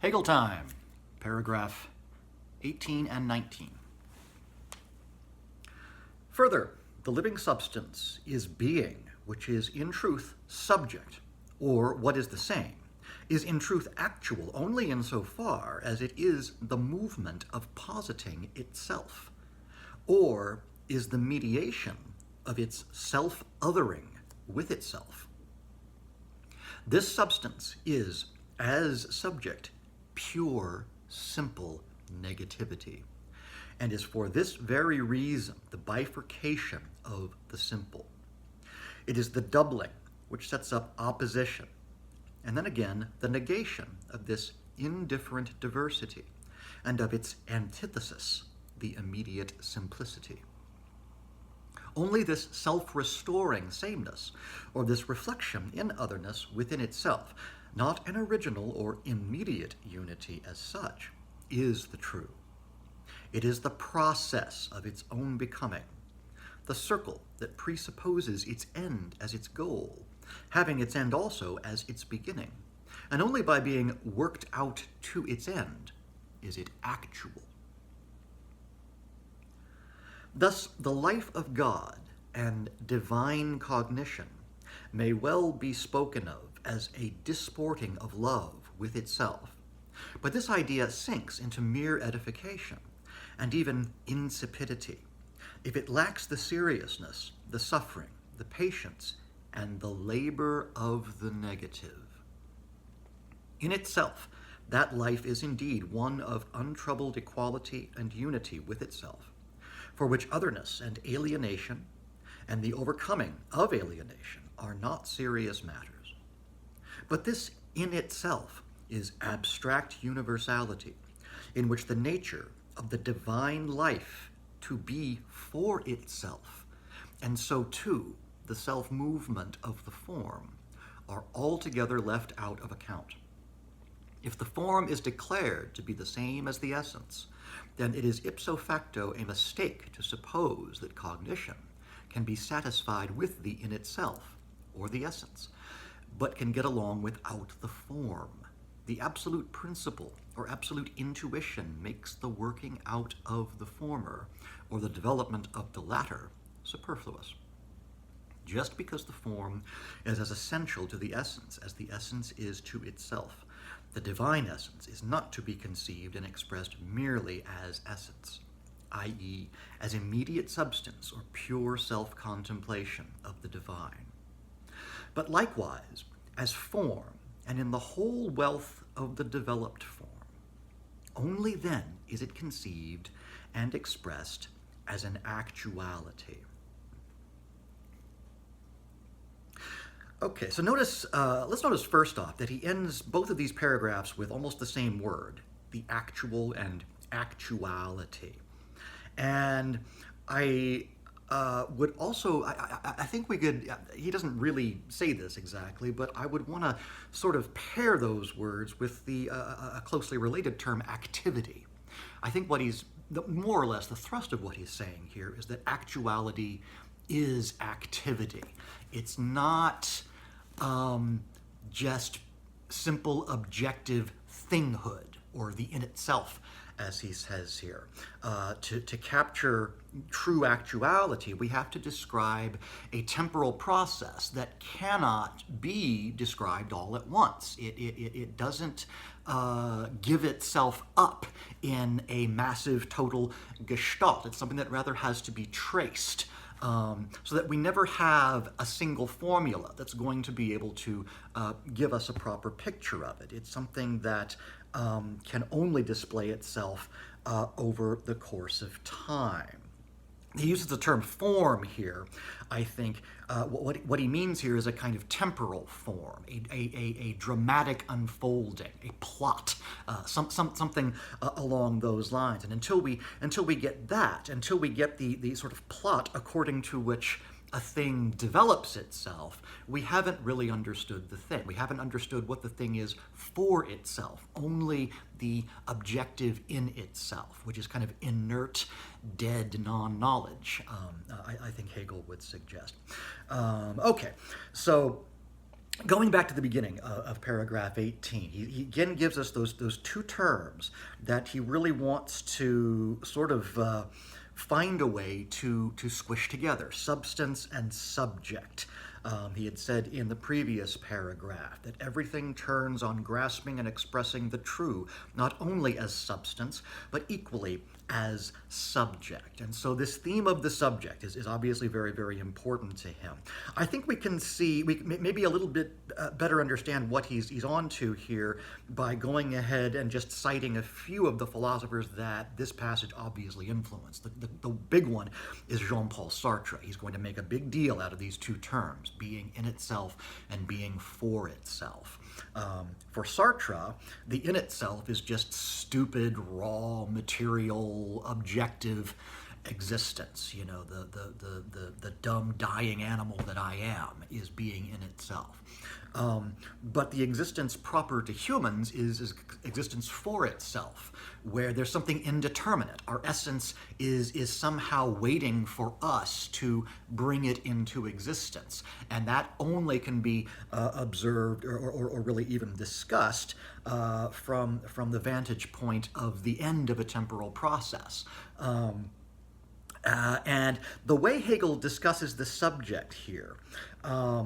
Hegel time, paragraph 18 and 19. Further, the living substance is being, which is in truth subject, or what is the same, is in truth actual only insofar as it is the movement of positing itself, or is the mediation of its self-othering with itself. This substance is, as subject, pure, simple negativity, and is for this very reason the bifurcation of the simple. It is the doubling which sets up opposition, and then again the negation of this indifferent diversity, and of its antithesis, the immediate simplicity. Only this self-restoring sameness, or this reflection in otherness within itself, not an original or immediate unity as such, is the true. It is the process of its own becoming, the circle that presupposes its end as its goal, having its end also as its beginning, and only by being worked out to its end is it actual. Thus, the life of God and divine cognition may well be spoken of as a disporting of love with itself, but this idea sinks into mere edification and even insipidity if it lacks the seriousness, the suffering, the patience, and the labor of the negative. In itself, that life is indeed one of untroubled equality and unity with itself, for which otherness and alienation and the overcoming of alienation are not serious matters. But this in itself is abstract universality, in which the nature of the divine life to be for itself, and so too the self-movement of the form, are altogether left out of account. If the form is declared to be the same as the essence, then it is ipso facto a mistake to suppose that cognition can be satisfied with the in itself, or the essence, but can get along without the form. The absolute principle or absolute intuition makes the working out of the former, or the development of the latter, superfluous. Just because the form is as essential to the essence as the essence is to itself, the divine essence is not to be conceived and expressed merely as essence, i.e., as immediate substance or pure self-contemplation of the divine, but likewise as form, and in the whole wealth of the developed form. Only then is it conceived and expressed as an actuality. Okay, so let's notice first off that he ends both of these paragraphs with almost the same word, the actual and actuality. And I would also, I think we could, he doesn't really say this exactly, but I would want to sort of pair those words with the closely related term activity. I think what more or less the thrust of what he's saying here is that actuality is activity. It's not just simple objective thinghood, or the in itself, as he says here. To capture true actuality, we have to describe a temporal process that cannot be described all at once. It doesn't give itself up in a massive total gestalt. It's something that rather has to be traced. So that we never have a single formula that's going to be able to give us a proper picture of it. It's something that can only display itself over the course of time. He uses the term form here. I think what he means here is a kind of temporal form, a dramatic unfolding, a plot, something along those lines. And until we get that, until we get the sort of plot according to which a thing develops itself, we haven't really understood the thing. We haven't understood what the thing is for itself, only the objective in itself, which is kind of inert, dead non-knowledge, I think Hegel would suggest. Okay, so Going back to the beginning of paragraph 18, he again gives us those two terms that he really wants to sort of find a way to squish together: substance and subject. He had said in the previous paragraph that everything turns on grasping and expressing the true, not only as substance, but equally as subject. And so this theme of the subject is obviously very, very important to him. I think we can see, we maybe a little bit better understand what he's on to here by going ahead and just citing a few of the philosophers that this passage obviously influenced. The big one is Jean-Paul Sartre. He's going to make a big deal out of these two terms, being in itself and being for itself. For Sartre, the in itself is just stupid, raw, material, objective existence. You know, the dumb, dying animal that I am is being in itself. But the existence proper to humans is existence for itself, where there's something indeterminate. Our essence is somehow waiting for us to bring it into existence. And that only can be observed or really even discussed from the vantage point of the end of a temporal process. And the way Hegel discusses the subject here,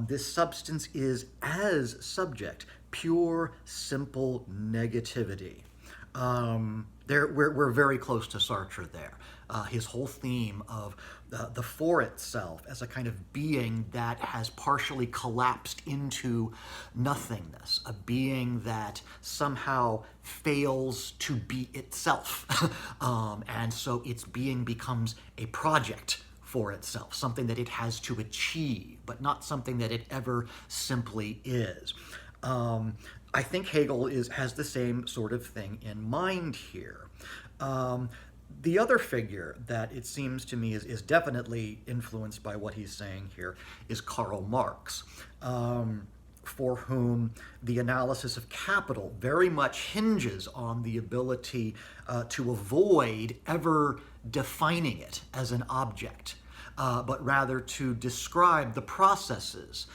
this substance is as subject, pure, simple negativity. We're very close to Sartre there. His whole theme of the for itself as a kind of being that has partially collapsed into nothingness, a being that somehow fails to be itself. And so its being becomes a project for itself, something that it has to achieve, but not something that it ever simply is. I think Hegel has the same sort of thing in mind here. The other figure that it seems to me is definitely influenced by what he's saying here is Karl Marx, for whom the analysis of capital very much hinges on the ability to avoid ever defining it as an object, but rather to describe the processes,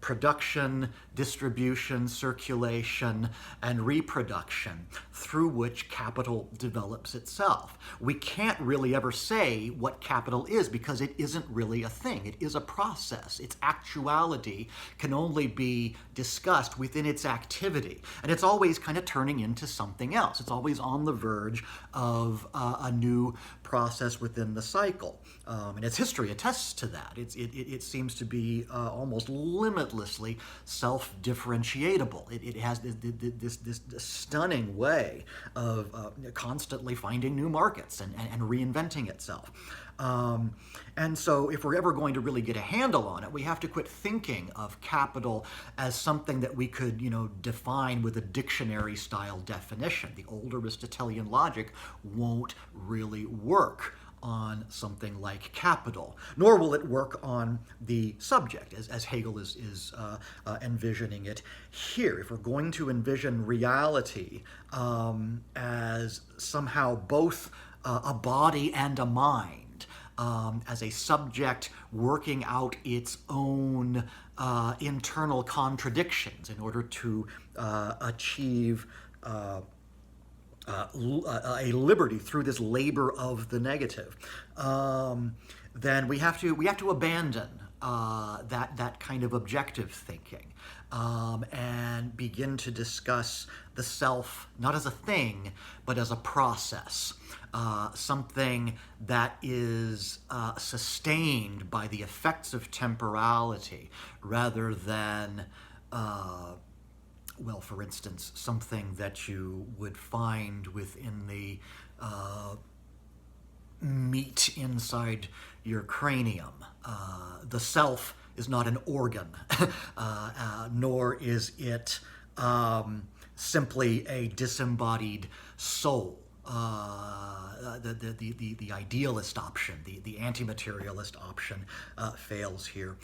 production, distribution, circulation, and reproduction through which capital develops itself. We can't really ever say what capital is because it isn't really a thing. It is a process. Its actuality can only be discussed within its activity. And it's always kind of turning into something else. It's always on the verge of a new process within the cycle. And its history attests to that. It seems to be almost limitlessly self-differentiatable. It has this stunning way of constantly finding new markets and reinventing itself. And so if we're ever going to really get a handle on it, we have to quit thinking of capital as something that we could, define with a dictionary-style definition. The old Aristotelian logic won't really work on something like capital, nor will it work on the subject, as Hegel is envisioning it here. If we're going to envision reality as somehow both a body and a mind, as a subject working out its own internal contradictions in order to achieve a liberty through this labor of the negative, then we have to abandon that kind of objective thinking and begin to discuss the self not as a thing but as a process, something that is sustained by the effects of temporality rather than well, for instance, something that you would find within the meat inside your cranium. The self is not an organ, nor is it simply a disembodied soul. The idealist option, the anti-materialist option fails here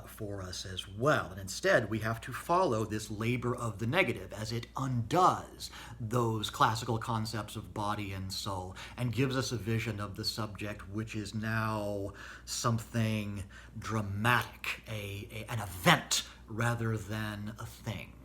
for us as well. And instead, we have to follow this labor of the negative as it undoes those classical concepts of body and soul and gives us a vision of the subject which is now something dramatic, an event rather than a thing.